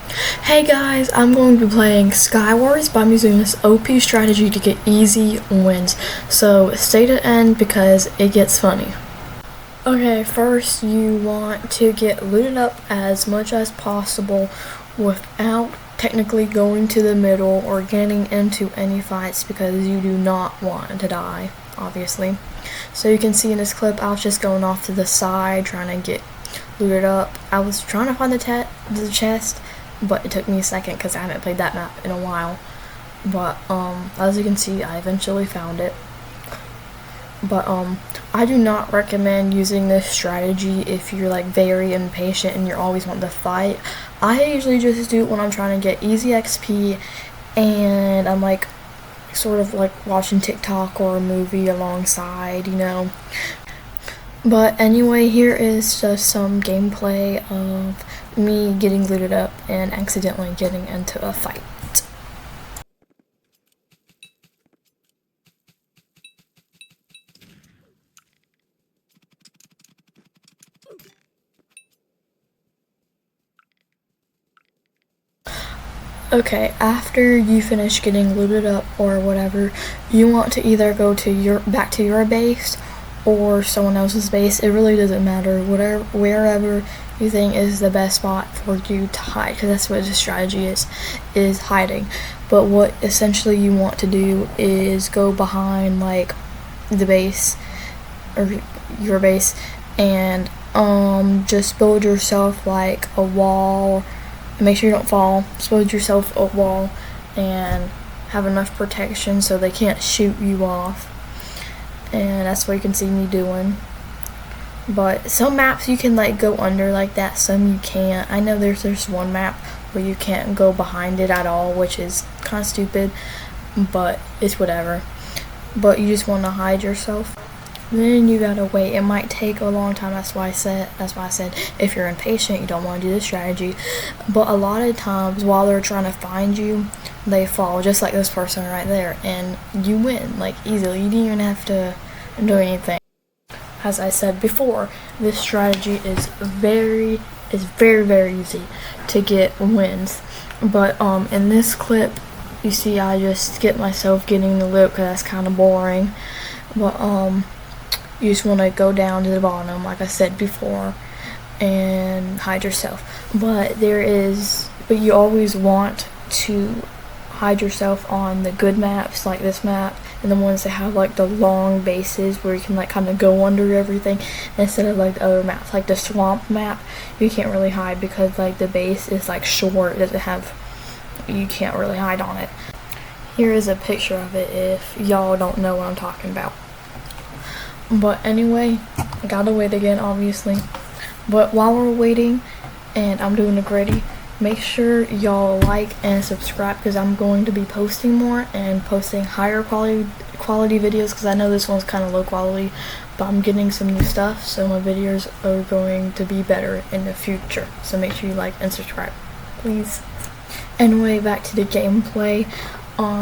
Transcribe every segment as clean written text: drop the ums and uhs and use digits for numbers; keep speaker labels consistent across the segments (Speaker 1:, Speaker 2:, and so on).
Speaker 1: Hey guys, I'm going to be playing Skywars, but I'm using this OP strategy to get easy wins. So stay to the end because it gets funny. Okay, first you want to get looted up as much as possible without technically going to the middle or getting into any fights because you do not want to die, obviously. So you can see in this clip, I was just going off to the side trying to get looted up. I was trying to find the chest, but it took me a second because I haven't played that map in a while. But as you can see, I eventually found it. But I do not recommend using this strategy if you're like very impatient and you're always wanting to fight. I usually just do it when I'm trying to get easy XP and I'm like sort of like watching TikTok or a movie alongside, you know. But anyway, here is just some gameplay of me getting looted up and accidentally getting into a fight. Okay, after you finish getting looted up or whatever, you want to either go to back to your base or someone else's base. It really doesn't matter. Wherever you think is the best spot for you to hide, because that's what the strategy is hiding. But what essentially you want to do is go behind like the base or your base and just build yourself like a wall. Make sure you don't fall. Just build yourself a wall and have enough protection so they can't shoot you off. And that's what you can see me doing. But some maps you can like go under like that, some you can't. I know there's one map where you can't go behind it at all, which is kind of stupid, but it's whatever. But you just want to hide yourself. Then you gotta wait. It might take a long time. That's why I said if you're impatient, you don't want to do this strategy. But a lot of times while they're trying to find you, they fall, just like this person right there, and you win like easily. You didn't even have to do anything. As I said before, this strategy is very easy to get wins. But in this clip, you see I just skip myself getting the loot because that's kind of boring. But you just want to go down to the bottom, like I said before, and hide yourself. But you always want to hide yourself on the good maps, like this map, and the ones that have like the long bases where you can like kind of go under everything, instead of like the other maps, like the swamp map. You can't really hide because like the base is like short, you can't really hide on it. Here is a picture of it if y'all don't know what I'm talking about. But anyway, I gotta wait again, obviously. But while we're waiting and I'm doing the gritty, make sure y'all like and subscribe because I'm going to be posting more and posting higher quality videos, because I know this one's kind of low quality, but I'm getting some new stuff, so my videos are going to be better in the future. So make sure you like and subscribe, please. Anyway, back to the gameplay.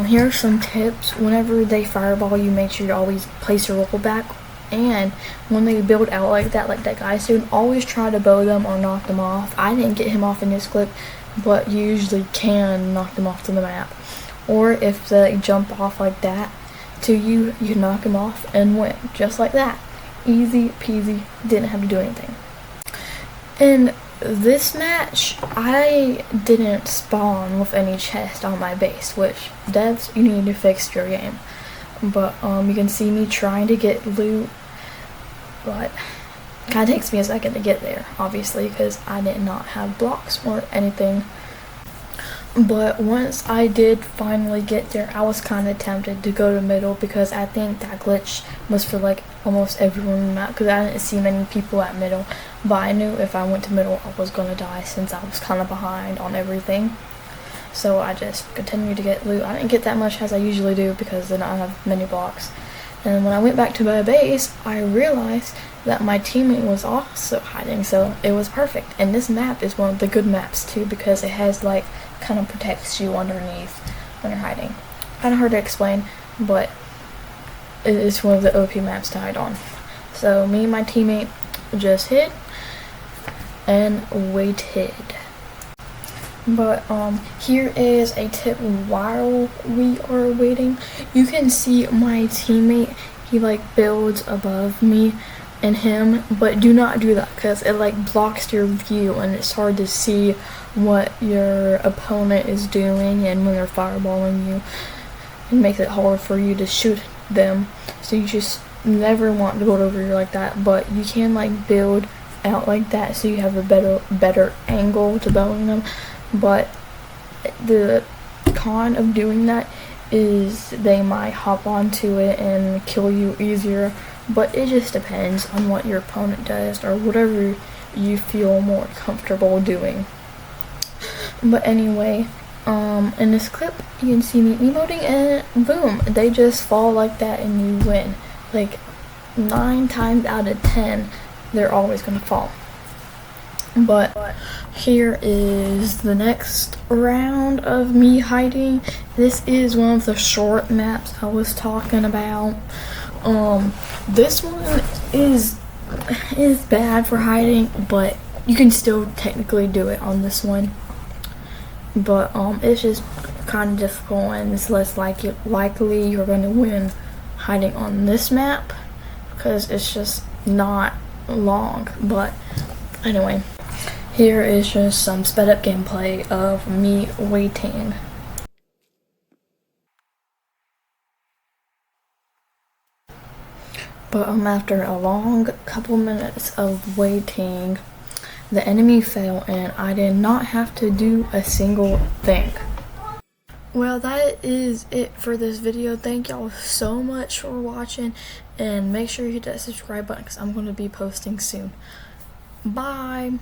Speaker 1: Here are some tips. Whenever they fireball you, make sure you always place your rollback. And when they build out like that guy's doing, always try to bow them or knock them off. I didn't get him off in this clip, but you usually can knock them off to the map. Or if they jump off like that to you, you can knock them off and win. Just like that. Easy peasy, didn't have to do anything. In this match, I didn't spawn with any chest on my base, which devs, you need to fix your game. But you can see me trying to get loot, but it kind of takes me a second to get there, obviously, because I did not have blocks or anything. But once I did finally get there, I was kind of tempted to go to middle because I think that glitch was for like almost everyone in the map, because I didn't see many people at middle. But I knew if I went to middle, I was going to die since I was kind of behind on everything. So I just continued to get loot. I didn't get that much as I usually do because then I have many blocks. And when I went back to my base, I realized that my teammate was also hiding, so it was perfect. And this map is one of the good maps too because it has like kind of protects you underneath when you're hiding. Kind of hard to explain, but it is one of the OP maps to hide on. So me and my teammate just hid and waited. But here is a tip while we are waiting. You can see my teammate, he like builds above me and him, but do not do that because it like blocks your view and it's hard to see what your opponent is doing, and when they're fireballing you, it makes it hard for you to shoot them. So you just never want to build over here like that, but you can like build out like that so you have a better angle to bowing them. But the con of doing that is they might hop onto it and kill you easier, but it just depends on what your opponent does or whatever you feel more comfortable doing. But anyway, in this clip you can see me emoting and boom, they just fall like that and you win. Like 9 times out of 10 they're always gonna fall. But here is the next round of me hiding. This is one of the short maps I was talking about. This one is bad for hiding, but you can still technically do it on this one. But it's just kind of difficult, and it's less likely you're going to win hiding on this map because it's just not long. But anyway, here is just some sped up gameplay of me waiting. But after a long couple minutes of waiting, the enemy fell and I did not have to do a single thing. Well, that is it for this video. Thank y'all so much for watching, and make sure you hit that subscribe button because I'm going to be posting soon. Bye!